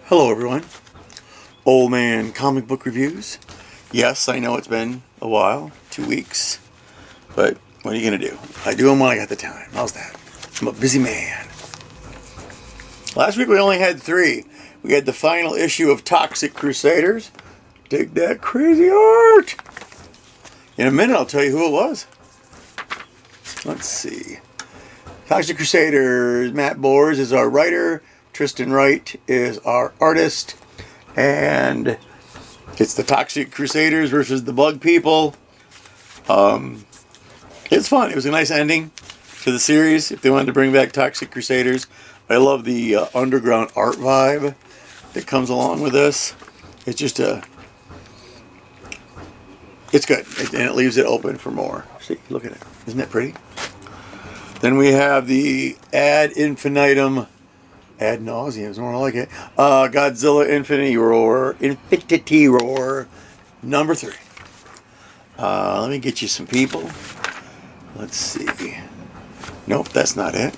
Hello everyone, Old Man Comic Book Reviews. Yes, I know it's been a while, 2 weeks, but what are you going to do? I do them when I got the time. How's that? I'm a busy man. Last week we only had 3. We had the final issue of Toxic Crusaders. Dig that crazy art! In a minute I'll tell you who it was. Let's see. Toxic Crusaders, Matt Bors is our writer. Tristan Wright is our artist, and it's the Toxic Crusaders versus the Bug People. It's fun. It was a nice ending to the series. If they wanted to bring back Toxic Crusaders, I love the underground art vibe that comes along with this. It's just it's good, and it leaves it open for more. See, look at it. Isn't that pretty? Then we have the ad infinitum. Ad nauseum is more like it. Godzilla Infinity Roar number 3. Let me get you some people. Let's see. Nope, that's not it.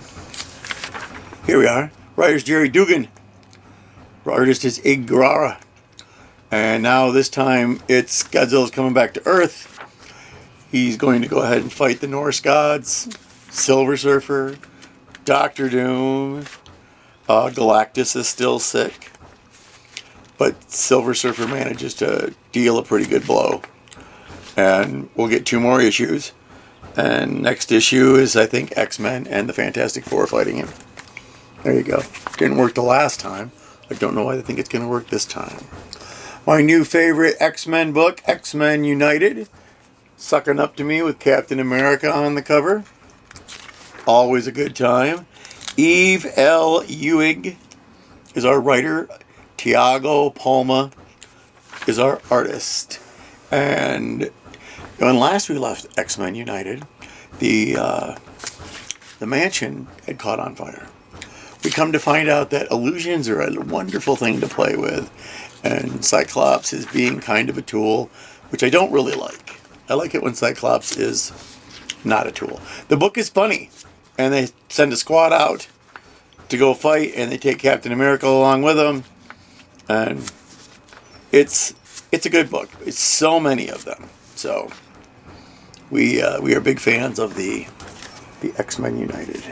Here we are. Writer's Jerry Dugan. Artist is Ig Guerrara. And now this time it's Godzilla's coming back to Earth. He's going to go ahead and fight the Norse gods. Silver Surfer. Doctor Doom. Galactus is still sick, but Silver Surfer manages to deal a pretty good blow. And we'll get 2 more issues. And next issue is, I think, X-Men and the Fantastic Four fighting him. There you go. Didn't work the last time. I don't know why I think it's going to work this time. My new favorite X-Men book, X-Men United. Sucking up to me with Captain America on the cover. Always a good time. Eve L. Ewing is our writer. Tiago Palma is our artist. And when last we left X-Men United, the mansion had caught on fire. We come to find out that illusions are a wonderful thing to play with. And Cyclops is being kind of a tool, which I don't really like. I like it when Cyclops is not a tool. The book is funny. And they send a squad out to go fight, and they take Captain America along with them. And it's a good book. It's so many of them. So we are big fans of the X-Men United.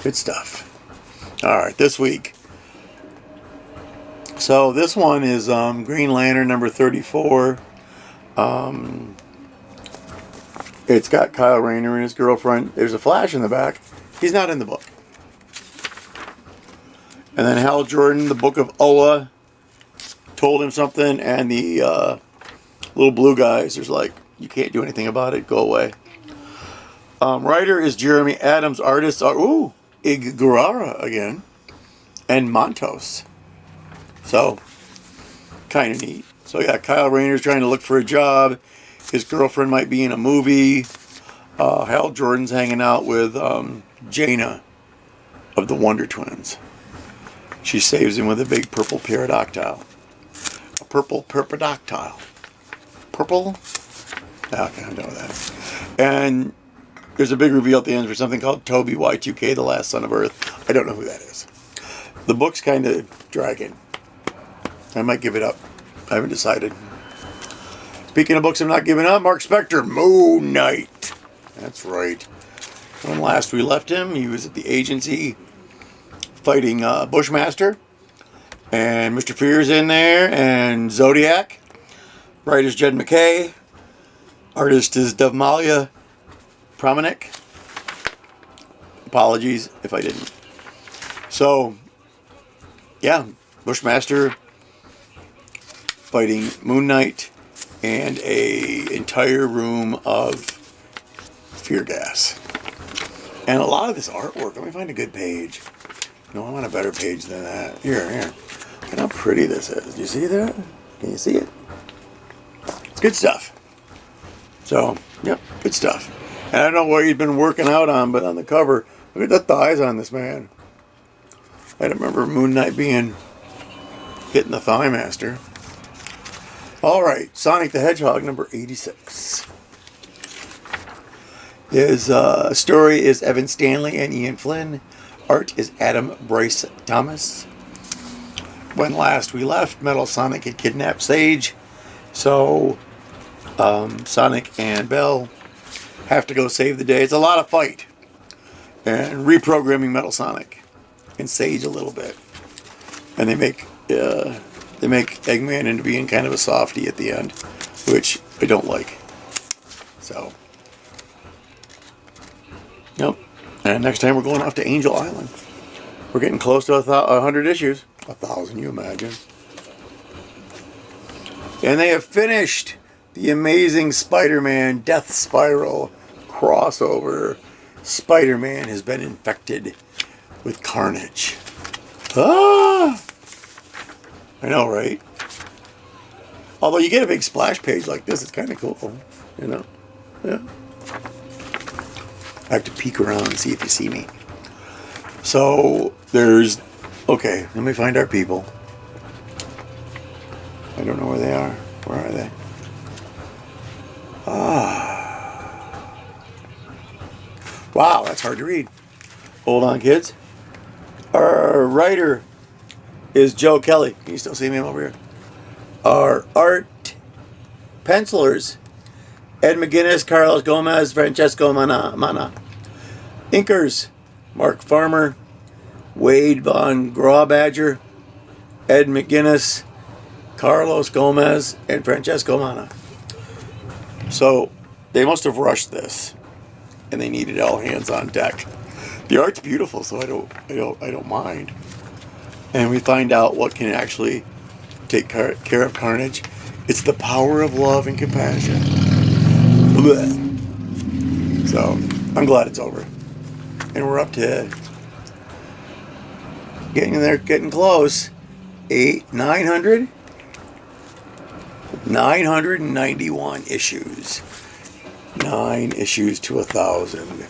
Good stuff. All right, this week. So this one is Green Lantern number 34. It's got Kyle Rayner and his girlfriend. There's a Flash in the back. He's not in the book. And then Hal Jordan, the Book of Oa, told him something, and the little blue guys is like, you can't do anything about it, go away. Writer is Jeremy Adams. Artists are, Ig Guerrara again, and Montos. So, kind of neat. So yeah, Kyle Rayner's trying to look for a job. His girlfriend might be in a movie. Hal Jordan's hanging out with Jaina of the Wonder Twins. She saves him with a big purple pterodactyl. A purple pterodactyl. Purple? Okay, I'm done with that. And there's a big reveal at the end for something called Toby Y2K, the Last Son of Earth. I don't know who that is. The book's kind of dragging. I might give it up. I haven't decided. Speaking of books I'm not giving up, Mark Spector, Moon Knight. That's right. When last we left him, he was at the agency fighting Bushmaster. And Mr. Fear's in there, and Zodiac. Writer's Jed McKay. Artist is Devmalia Promanik. Apologies if I didn't. So, yeah, Bushmaster fighting Moon Knight and a entire room of fear gas. And a lot of this artwork, let me find a good page. No, I want a better page than that. Here. Look at how pretty this is. Do you see that? Can you see it? It's good stuff. So, yep, good stuff. And I don't know what he's been working out on, but on the cover, look at the thighs on this man. I don't remember Moon Knight hitting the Thigh Master. All right, Sonic the Hedgehog number 86. His story is Evan Stanley and Ian Flynn. Art is Adam Bryce Thomas. when last we left, Metal Sonic had kidnapped Sage. So Sonic and Belle have to go save the day. It's a lot of fight. And reprogramming Metal Sonic and Sage a little bit. And they make Eggman into being kind of a softie at the end, which I don't like. So, yep. And next time we're going off to Angel Island. We're getting close to 100 issues. 1,000, you imagine. And they have finished the Amazing Spider-Man Death Spiral crossover. Spider-Man has been infected with carnage. Ah! I know, right? Although you get a big splash page like this, it's kind of cool, you know? Yeah. I have to peek around and see if you see me. So, there's... Okay, let me find our people. I don't know where they are. Where are they? Ah. Wow, that's hard to read. Hold on, kids. Our writer is Joe Kelly. Can you still see me over here? Our art pencilers, Ed McGuinness, Carlos Gomez, Francesco Mana. Inkers, Mark Farmer, Wade Von Grawbadger, Ed McGuinness, Carlos Gomez, and Francesco Mana. So they must have rushed this, and they needed all hands on deck. The art's beautiful, so I don't mind. And we find out what can actually take care of carnage. It's the power of love and compassion. Blech. So I'm glad it's over, and we're up to getting close. 991 issues. 9 issues to 1,000.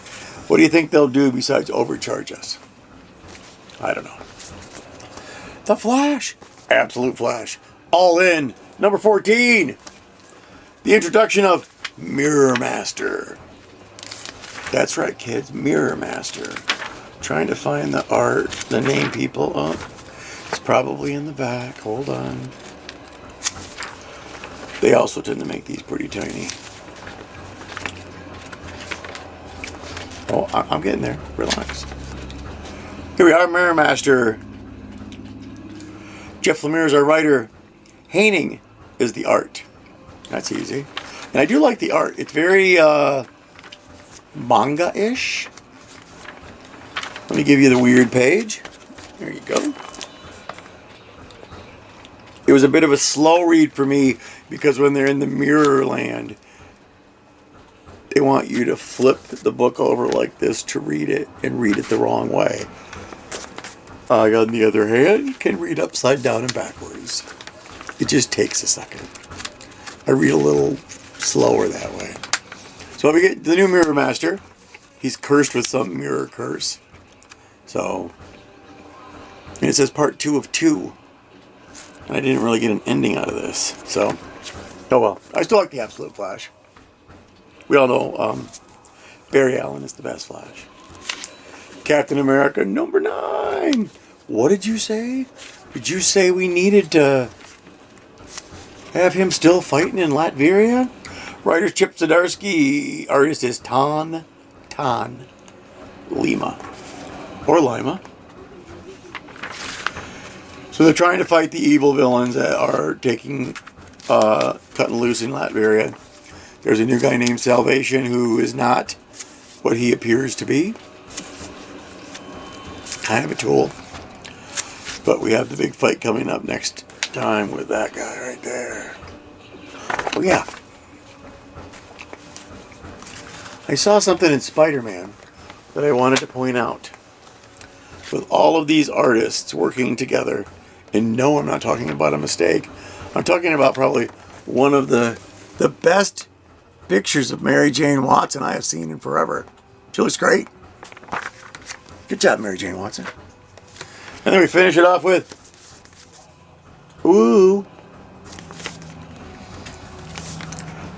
What do you think they'll do besides overcharge us? I don't know. The Flash. Absolute Flash. All in. Number 14. The introduction of Mirror Master. That's right, kids. Mirror Master. Trying to find the art, the name people. Oh, it's probably in the back. Hold on. They also tend to make these pretty tiny. Oh, I'm getting there. Relax. Here we are, Mirror Master. Jeff Lemire is our writer. Haining is the art. That's easy. And I do like the art. It's very manga-ish. Let me give you the weird page. There you go. It was a bit of a slow read for me because when they're in the mirror land, they want you to flip the book over like this to read it and read it the wrong way. I, on the other hand, can read upside down and backwards. It just takes a second. I read a little slower that way. So we get the new Mirror Master. He's cursed with some mirror curse. So, and it says part 2 of 2. And I didn't really get an ending out of this. So, oh well. I still like the Absolute Flash. We all know Barry Allen is the best Flash. Captain America number 9. What did you say? Did you say we needed to have him still fighting in Latveria? Writer Chip Zdarsky. Artist is Tan Lima. Or Lima. So they're trying to fight the evil villains that are cutting loose in Latveria. There's a new guy named Salvation who is not what he appears to be. Kind of a tool. But we have the big fight coming up next time with that guy right there. Oh yeah. I saw something in Spider-Man that I wanted to point out. With all of these artists working together, and no, I'm not talking about a mistake. I'm talking about probably one of the best pictures of Mary Jane Watson I have seen in forever. She looks great. Good job, Mary Jane Watson. And then we finish it off with,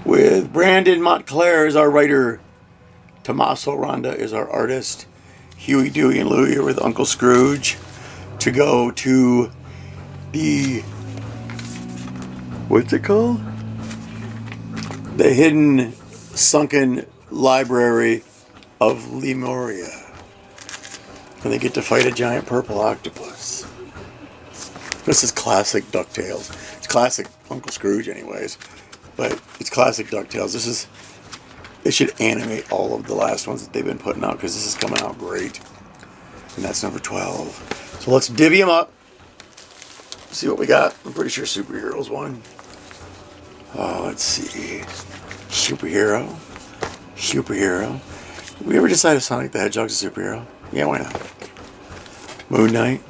with Brandon Montclair as our writer. Tommaso Ronda is our artist. Huey, Dewey, and Louie are with Uncle Scrooge to go to the, what's it called? The hidden, sunken library of Lemuria. And they get to fight a giant purple octopus. This is classic DuckTales. It's classic Uncle Scrooge anyways. But it's classic DuckTales. This is, they should animate all of the last ones that they've been putting out because this is coming out great. And that's number 12. So let's divvy them up. See what we got. I'm pretty sure Superheroes won. Let's see. Superhero. Did we ever decide if Sonic the Hedgehog's a superhero? Yeah, why not? Moon Knight.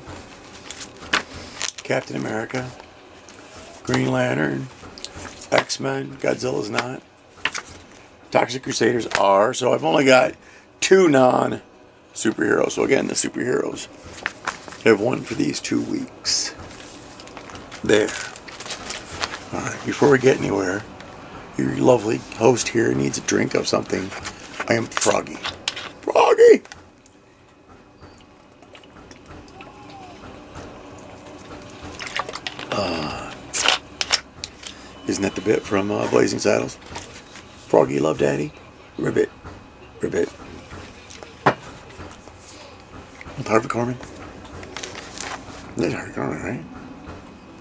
Captain America. Green Lantern. X-Men. Godzilla's not. Toxic Crusaders are. So I've only got 2 non-superheroes. So again, the superheroes have won for these 2 weeks. There. Alright, before we get anywhere, your lovely host here needs a drink of something. I am froggy. Froggy! Isn't that the bit from Blazing Saddles? Froggy, love daddy. Ribbit. Harvey Korman? That's Harvey Korman, right?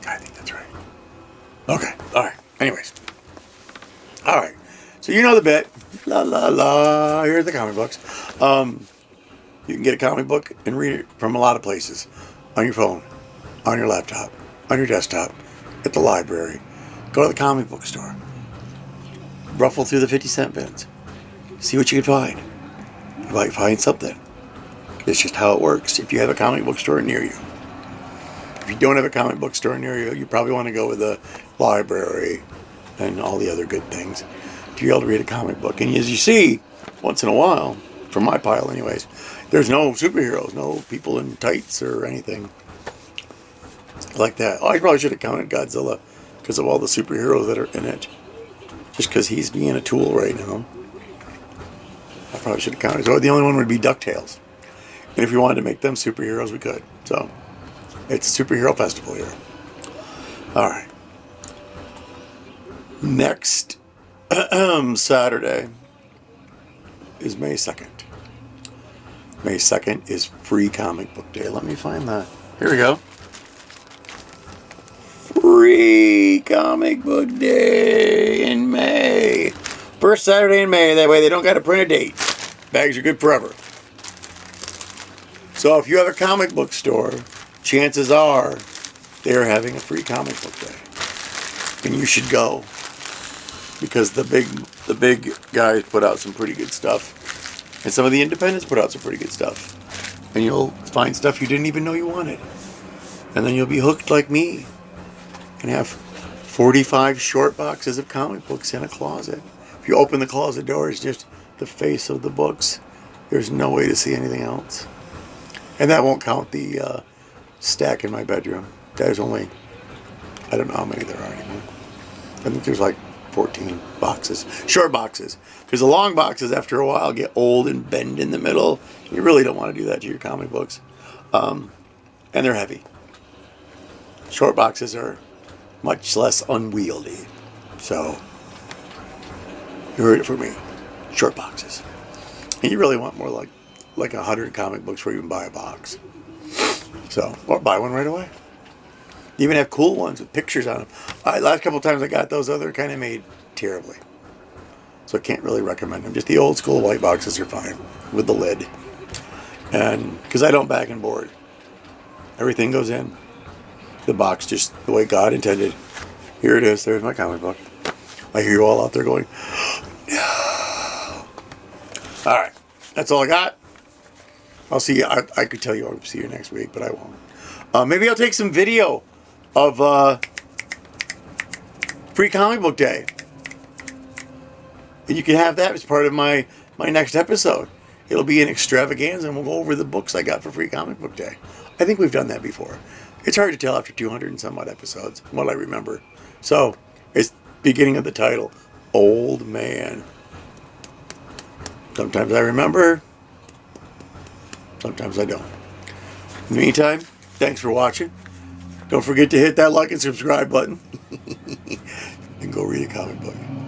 I think that's right. Okay, alright. Anyways. Alright. So you know the bit. La la la. Here's the comic books. You can get a comic book and read it from a lot of places. On your phone. On your laptop. On your desktop. At the library. Go to the comic book store. Ruffle through the 50-cent bins. See what you can find. You might find something. It's just how it works if you have a comic book store near you. If you don't have a comic book store near you, you probably want to go with the library and all the other good things to be able to read a comic book. And as you see, once in a while, from my pile anyways, there's no superheroes, no people in tights or anything like that. Oh, I probably should have counted Godzilla because of all the superheroes that are in it. Just because he's being a tool right now. I probably should have counted. So the only one would be DuckTales. And if we wanted to make them superheroes, we could. So, it's a superhero festival here. Alright. Next Saturday is May 2nd. May 2nd is Free Comic Book Day. Let me find that. Here we go. Free Comic Book Day in May. First Saturday in May. That way they don't got to print a date. Bags are good forever. So if you have a comic book store, chances are they're having a free comic book day. And you should go. Because the big guys put out some pretty good stuff. And some of the independents put out some pretty good stuff. And you'll find stuff you didn't even know you wanted. And then you'll be hooked like me. And have 45 short boxes of comic books in a closet. If you open the closet door, it's just the face of the books. There's no way to see anything else. And that won't count the stack in my bedroom. There's only, I don't know how many there are anymore. I think there's like 14 boxes. Short boxes. Because the long boxes, after a while, get old and bend in the middle. You really don't want to do that to your comic books. And they're heavy. Short boxes are much less unwieldy. So, you heard it from me. Short boxes. And you really want more like 100 comic books before you can buy a box. So, or buy one right away. You even have cool ones with pictures on them. Last couple of times I got those other kind of made terribly. So I can't really recommend them. Just the old school white boxes are fine with the lid. And because I don't back and board. Everything goes in. The box just the way God intended. Here it is. There's my comic book. I hear you all out there going, no. All right. That's all I got. I'll see you. I could tell you I'll see you next week, but I won't. Maybe I'll take some video of Free Comic Book Day. And you can have that as part of my next episode. It'll be an extravaganza, and we'll go over the books I got for Free Comic Book Day. I think we've done that before. It's hard to tell after 200 and some odd episodes, what I remember. So, it's beginning of the title, Old Man. Sometimes I remember, sometimes I don't. In the meantime, thanks for watching. Don't forget to hit that like and subscribe button. And go read a comic book.